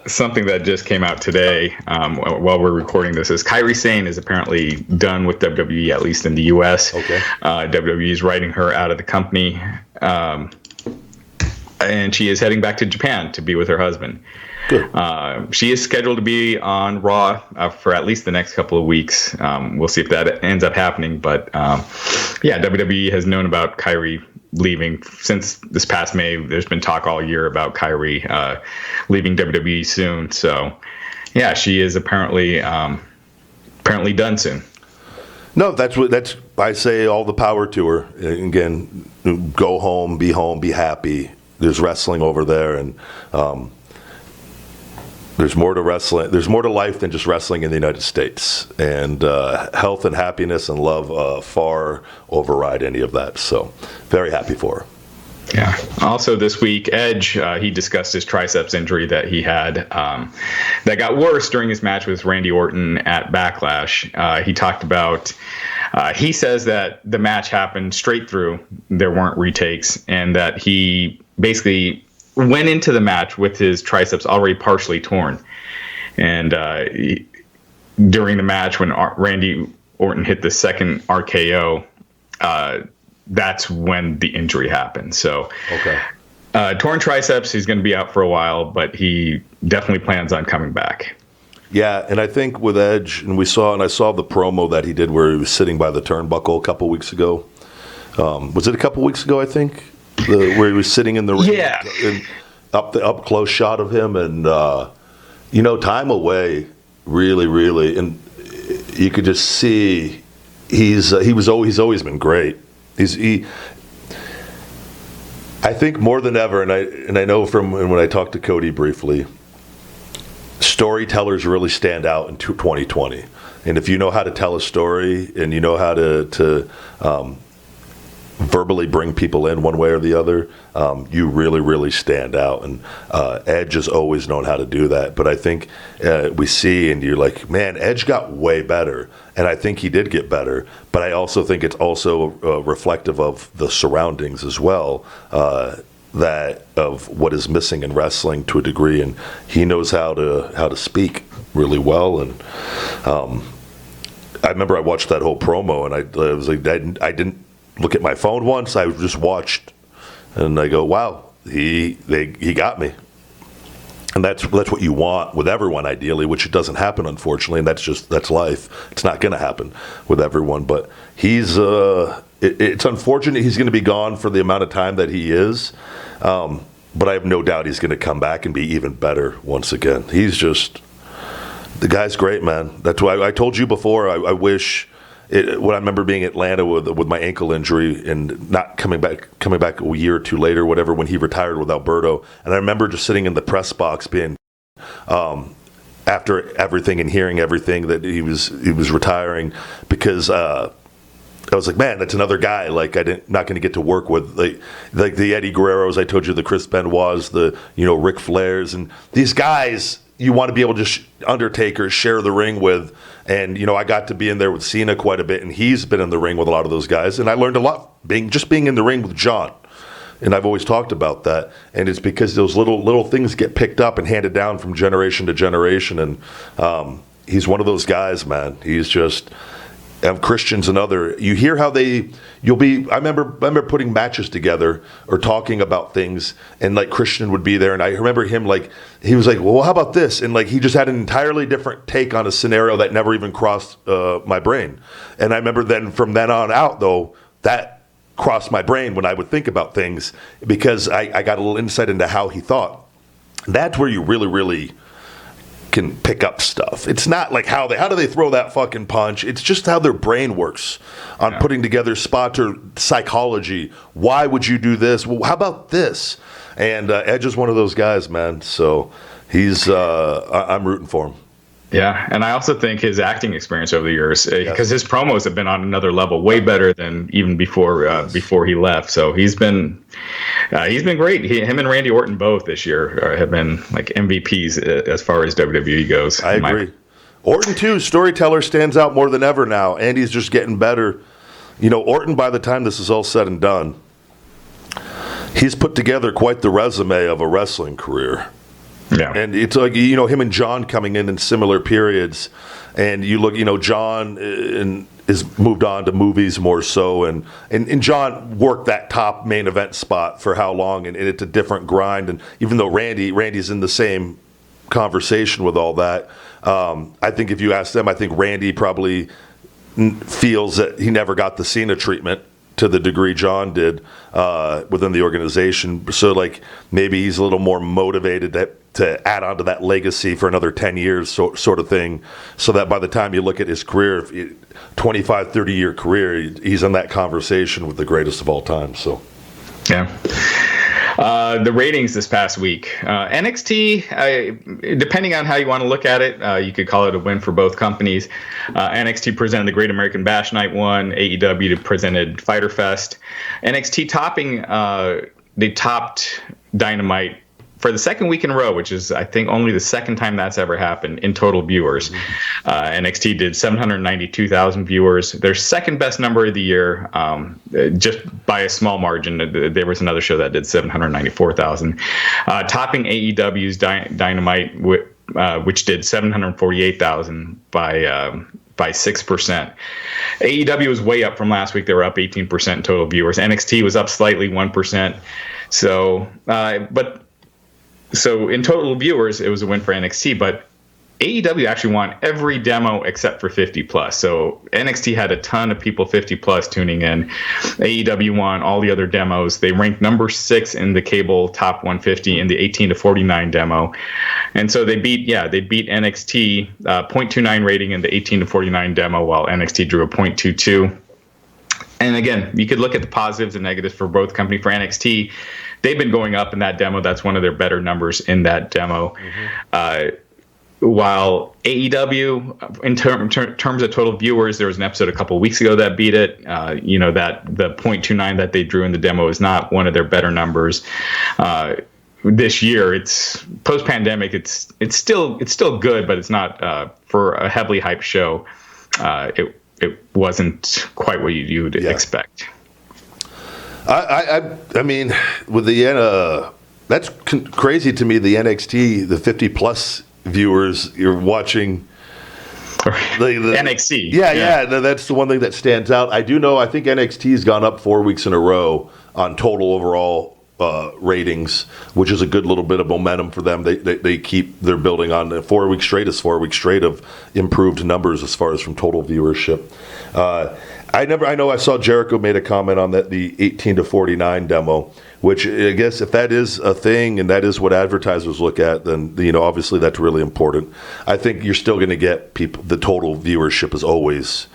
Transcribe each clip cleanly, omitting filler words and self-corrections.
Something that just came out today while we're recording this is Kyrie Sane is apparently done with WWE, at least in the U.S. Okay. WWE is writing her out of the company, and she is heading back to Japan to be with her husband. Good. She is scheduled to be on Raw for at least the next couple of weeks. We'll see if that ends up happening. But WWE has known about Kyrie leaving since this past May. There's been talk all year about Kyrie leaving WWE soon. So, yeah, she is apparently done soon. No, that's I say all the power to her. Again, go home, be happy. There's wrestling over there, and there's more to wrestling. There's more to life than just wrestling in the United States, and health and happiness and love far override any of that. So, very happy for her. Yeah. Also this week, Edge, he discussed his triceps injury that he had that got worse during his match with Randy Orton at Backlash. He talked about, he says that the match happened straight through. There weren't retakes, and that he basically went into the match with his triceps already partially torn. And during the match, when Randy Orton hit the second RKO, that's when the injury happened. So, torn triceps, he's going to be out for a while, but he definitely plans on coming back. Yeah, and I think with Edge, and I saw the promo that he did where he was sitting by the turnbuckle a couple weeks ago. Was it a couple weeks ago, I think? Where he was sitting in the ring, yeah, up close shot of him, and time away, really, and you could just see he's always been great. I think more than ever, and I know from when I talked to Cody briefly, storytellers really stand out in 2020, and if you know how to tell a story and you know how to verbally bring people in one way or the other, you really stand out. And Edge has always known how to do that. But I think we see, and you're like, man, Edge got way better. And I think he did get better. But I also think it's also reflective of the surroundings as well, that of what is missing in wrestling to a degree. And he knows how to speak really well. And I remember I watched that whole promo, and I was like, I didn't look at my phone once. I just watched, and I go, "Wow, he got me." And that's what you want with everyone, ideally, which it doesn't happen, unfortunately. And that's life. It's not going to happen with everyone. But he's it's unfortunate he's going to be gone for the amount of time that he is. But I have no doubt he's going to come back and be even better once again. He's just, the guy's great, man. That's why I told you before. I wish. When I remember being in Atlanta with my ankle injury and not coming back a year or two later, whatever, when he retired with Alberto, and I remember just sitting in the press box being, after everything and hearing everything that he was retiring, because I was like, man, that's another guy like not going to get to work with, like the Eddie Guerreros, I told you, the Chris Benoit's, the Ric Flairs, and these guys you want to be able to Undertaker share the ring with. And, I got to be in there with Cena quite a bit, and he's been in the ring with a lot of those guys. And I learned a lot being in the ring with John. And I've always talked about that. And it's because those little things get picked up and handed down from generation to generation. And he's one of those guys, man. He's just, Christian's another. You hear how I remember putting matches together or talking about things, and like Christian would be there, and I remember him he was like, well, how about this? And he just had an entirely different take on a scenario that never even crossed my brain. And I remember then from then on out, though, that crossed my brain when I would think about things, because I got a little insight into how he thought. That's where you really can pick up stuff. It's not like how do they throw that fucking punch. It's just how their brain works on putting together spots or psychology. Why would you do this? Well, how about this? And Edge is one of those guys, man. So he's I'm rooting for him. Yeah, and I also think his acting experience over the years, because his promos have been on another level, way better than even before he left. So he's been great. Him and Randy Orton both this year have been like MVPs as far as WWE goes. I agree. Orton too, storyteller, stands out more than ever now, and he's just getting better. Orton, by the time this is all said and done, he's put together quite the resume of a wrestling career. Yeah. And it's like, him and John coming in similar periods. And you look, John is moved on to movies more so. And John worked that top main event spot for how long? And it's a different grind. And even though Randy's in the same conversation with all that, I think if you ask them, I think Randy probably feels that he never got the Cena treatment to the degree John did within the organization. So, like, maybe he's a little more motivated to add on to that legacy for another 10 years sort of thing, so that by the time you look at his career, 25, 30-year career, he's in that conversation with the greatest of all time. So, yeah. The ratings this past week. NXT, depending on how you want to look at it, you could call it a win for both companies. NXT presented the Great American Bash Night 1. AEW presented Fyter Fest. NXT they topped Dynamite for the second week in a row, which is, I think, only the second time that's ever happened in total viewers. NXT did 792,000 viewers, their second best number of the year, just by a small margin. There was another show that did 794,000, topping AEW's Dynamite, which did 748,000 by 6%. AEW was way up from last week. They were up 18% in total viewers. NXT was up slightly, 1%. So in total viewers, it was a win for NXT, but AEW actually won every demo except for 50 plus. So NXT had a ton of people 50 plus tuning in. AEW won all the other demos. They ranked number 6 in the cable top 150 in the 18 to 49 demo. And so they beat NXT 0.29 rating in the 18 to 49 demo, while NXT drew a 0.22. And again, you could look at the positives and negatives for both companies. For NXT, they've been going up in that demo. That's one of their better numbers in that demo. While AEW, in terms of total viewers, there was an episode a couple of weeks ago that beat it. That the 0.29 that they drew in the demo is not one of their better numbers. This year, it's post-pandemic. It's still good, but it's not for a heavily hyped show. It wasn't quite what you would expect. I mean, with the that's crazy to me. The NXT, the 50 plus viewers you're watching. The NXT. Yeah, that's the one thing that stands out. I think NXT's gone up 4 weeks in a row on total overall ratings, which is a good little bit of momentum for them. They're building on 4 weeks straight. Is 4 weeks straight of improved numbers as far as from total viewership. I know I saw Jericho made a comment on the 18 to 49 demo, which I guess if that is a thing and that is what advertisers look at, then obviously that's really important. I think you're still going to get people. The total viewership is always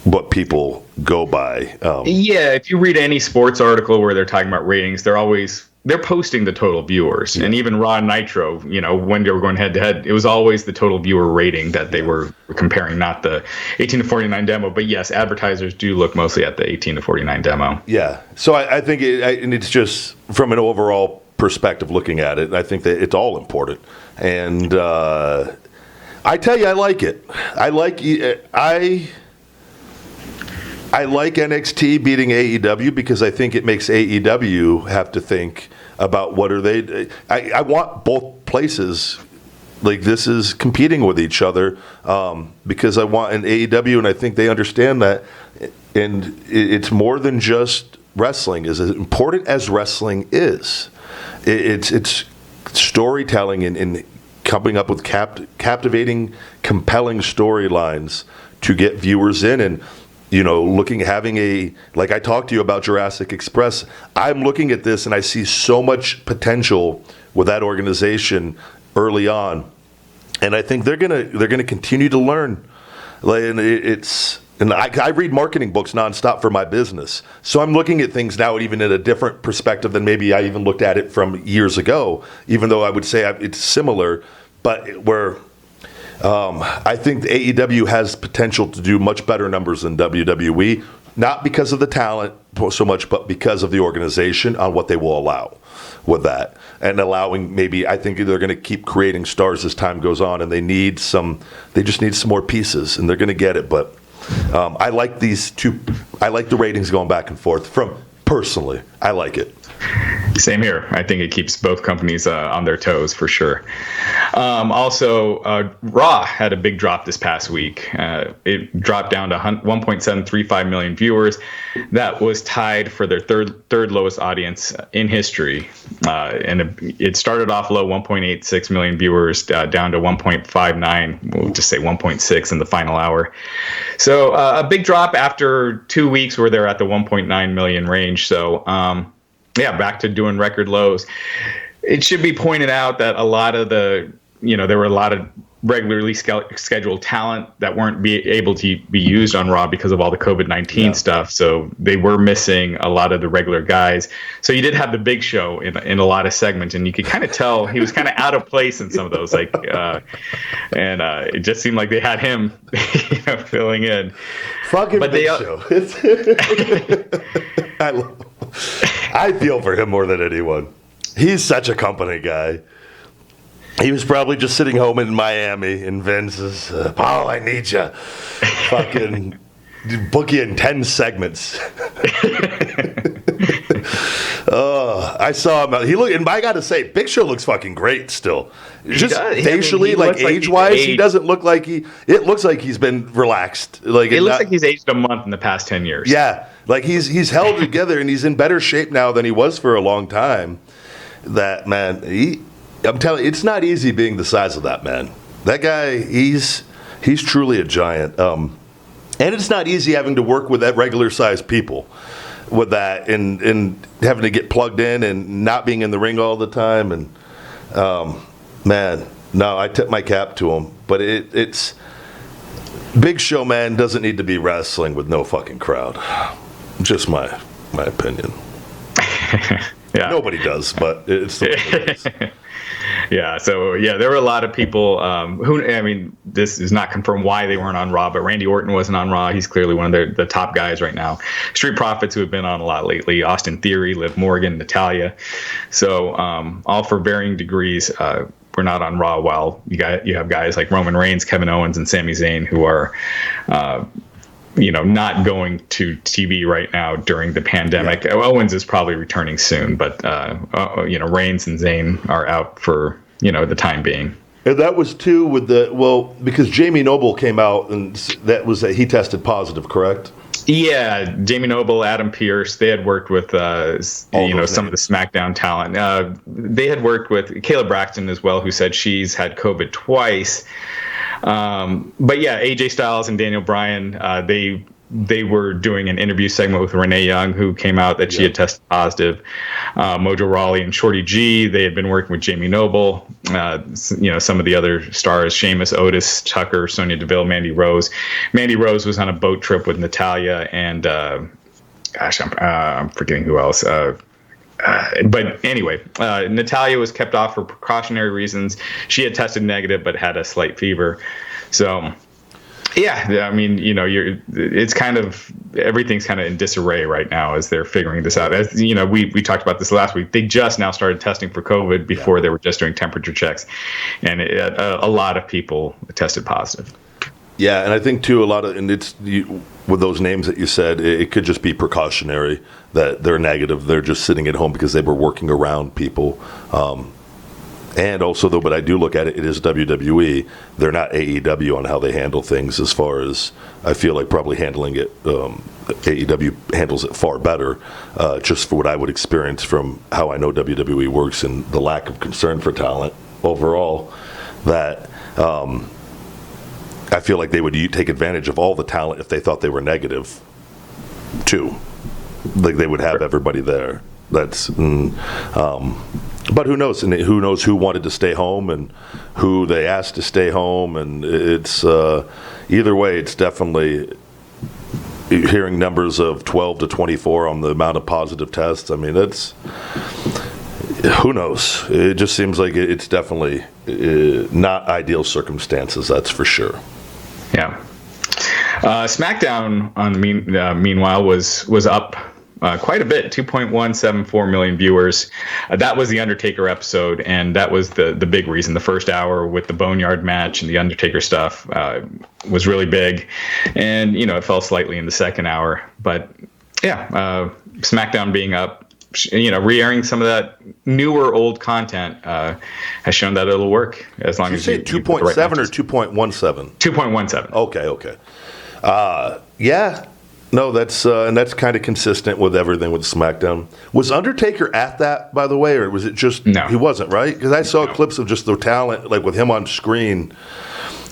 what people go by. If you read any sports article where they're talking about ratings, they're posting the total viewers. And even Raw and Nitro, when they were going head to head, it was always the total viewer rating that they were comparing, not the 18 to 49 demo. But yes, advertisers do look mostly at the 18 to 49 demo. Yeah. So I think it's just from an overall perspective looking at it, I think that it's all important. And I tell you, I like it. I like NXT beating AEW because I think it makes AEW have to think about what are they. I want both places, like this is competing with each other, because I want an AEW, and I think they understand that. And it's more than just wrestling. As important as wrestling is, it's storytelling and coming up with captivating, compelling storylines to get viewers in. And like I talked to you about Jurassic Express, I'm looking at this and I see so much potential with that organization early on, and I think they're gonna continue to learn. And I read marketing books nonstop for my business, so I'm looking at things now even in a different perspective than maybe I even looked at it from years ago. Even though I would say it's similar, but where. I think the AEW has potential to do much better numbers than WWE, not because of the talent so much, but because of the organization on what they will allow with that. And allowing I think they're going to keep creating stars as time goes on, and they just need some more pieces, and they're going to get it. But I like these two. I like the ratings going back and forth from Personally, I like it. Same here. I think it keeps both companies on their toes for sure. Also, Raw had a big drop this past week. It dropped down to 1.735 million viewers. That was tied for their third lowest audience in history. And it started off low, 1.86 million viewers, down to 1.59. We'll just say 1.6 in the final hour. So a big drop after 2 weeks where they're at the 1.9 million range. So yeah, back to doing record lows. It should be pointed out that a lot of there were a lot of regularly scheduled talent that weren't able to be used on Raw because of all the COVID-19 stuff. So they were missing a lot of the regular guys. So you did have the Big Show in a lot of segments, and you could kind of tell he was kind of out of place in some of those. And it just seemed like they had him, filling in. Fucking Big Show. I feel for him more than anyone. He's such a company guy. He was probably just sitting home in Miami, and Vince is, Paul, I need you. Fucking book you in 10 segments. I saw him. And I got to say, Big Show looks fucking great still. Just facially, age-wise, he doesn't look like it looks like he's been relaxed. It looks like he's aged a month in the past 10 years. Yeah. Like he's held together, and he's in better shape now than he was for a long time. That man, I'm telling you, it's not easy being the size of that man. That guy, he's truly a giant. And it's not easy having to work with that regular sized people with that and having to get plugged in and not being in the ring all the time. And man, no, I tip my cap to him. But it's Big Show, man, doesn't need to be wrestling with no fucking crowd. Just my opinion. Yeah. Nobody does, but it's the way it is. Yeah, so there were a lot of people this is not confirmed why they weren't on Raw, but Randy Orton wasn't on Raw. He's clearly one of the top guys right now. Street Profits, who have been on a lot lately, Austin Theory, Liv Morgan, Natalya. So all for varying degrees. We're not on Raw, while you have guys like Roman Reigns, Kevin Owens, and Sami Zayn who are not going to TV right now during the pandemic. Yeah. Owens is probably returning soon, but Reigns and Zayn are out for the time being. And that was too because Jamie Noble came out and he tested positive, correct? Yeah, Jamie Noble, Adam Pearce, they had worked with some of the SmackDown talent. They had worked with Kayla Braxton as well, who said she's had COVID twice. But yeah, AJ Styles and Daniel Bryan, they were doing an interview segment with Renee Young, who came out that she had tested positive. Mojo Rawley and Shorty G, they had been working with Jamie Noble. Some of the other stars, Sheamus, Otis, Tucker, Sonya Deville, Mandy Rose. Mandy Rose was on a boat trip with Natalya and I'm forgetting who else. But anyway, Natalya was kept off for precautionary reasons. She had tested negative, but had a slight fever. So, yeah, I mean, it's kind of, everything's kind of in disarray right now as they're figuring this out. As we talked about this last week. They just now started testing for COVID. Before they were just doing temperature checks, and a lot of people tested positive. Yeah, and I think too with those names that you said, it could just be precautionary that they're negative. They're just sitting at home because they were working around people. And also, though, but I do look at it is WWE. They're not AEW on how they handle things. As far as I feel like probably handling it, AEW handles it far better. Just for what I would experience from how I know WWE works and the lack of concern for talent overall. That. I feel like they would take advantage of all the talent if they thought they were negative, too. Like they would have everybody there. But who knows? And who knows who wanted to stay home and who they asked to stay home. And it's either way, it's definitely hearing numbers of 12 to 24 on the amount of positive tests. I mean, who knows? It just seems like it's definitely not ideal circumstances, that's for sure. Yeah. SmackDown, meanwhile, was up quite a bit, 2.174 million viewers. That was the Undertaker episode, and that was the big reason. The first hour with the Boneyard match and the Undertaker stuff was really big, and it fell slightly in the second hour. But yeah, SmackDown being up, re-airing some of that newer old content has shown that it'll work as long as you say 2.7 or 2.17? 2.17. Okay. Yeah. No, that's kind of consistent with everything with SmackDown. Was Undertaker at that, by the way, or was it just no? He wasn't, right? Because I saw clips of just the talent, like with him on screen,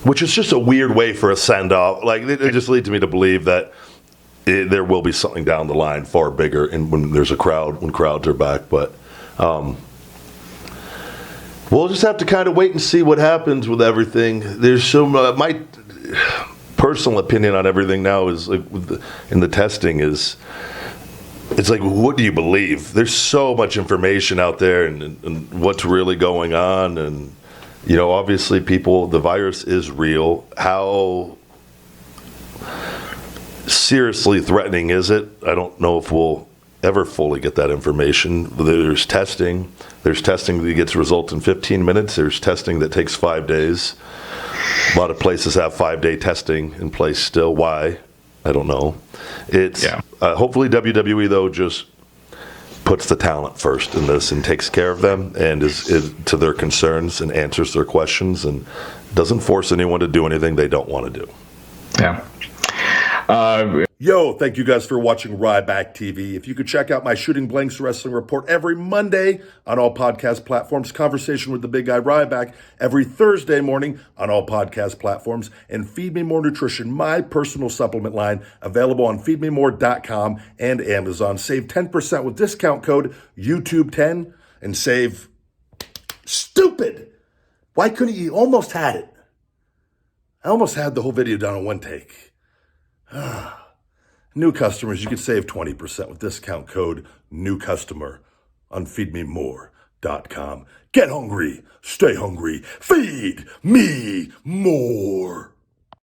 which is just a weird way for a send off. Like it just leads me to believe that there will be something down the line far bigger, and when there's a crowd, when crowds are back. But we'll just have to kind of wait and see what happens with everything. There's so my personal opinion on everything now is like in the testing is it's like, what do you believe? There's so much information out there and what's really going on, and obviously the virus is real. How seriously threatening is it? I don't know if we'll ever fully get that information. There's testing that gets results in 15 minutes. There's testing that takes 5 days. A lot of places have 5-day testing in place still. Why? I don't know. It's hopefully WWE though just puts the talent first in this and takes care of them and is to their concerns and answers their questions and doesn't force anyone to do anything they don't want to do. Yeah. Yo, thank you guys for watching Ryback TV. If you could check out my Shooting Blanks Wrestling Report every Monday on all podcast platforms, Conversation with the Big Guy Ryback every Thursday morning on all podcast platforms, and Feed Me More Nutrition, my personal supplement line, available on feedmemore.com and Amazon. Save 10% with discount code YouTube10 and save stupid. Why couldn't you? Almost had it. I almost had the whole video done in one take. New customers, you can save 20% with discount code new customer on feedmemore.com. Get hungry, stay hungry, feed me more.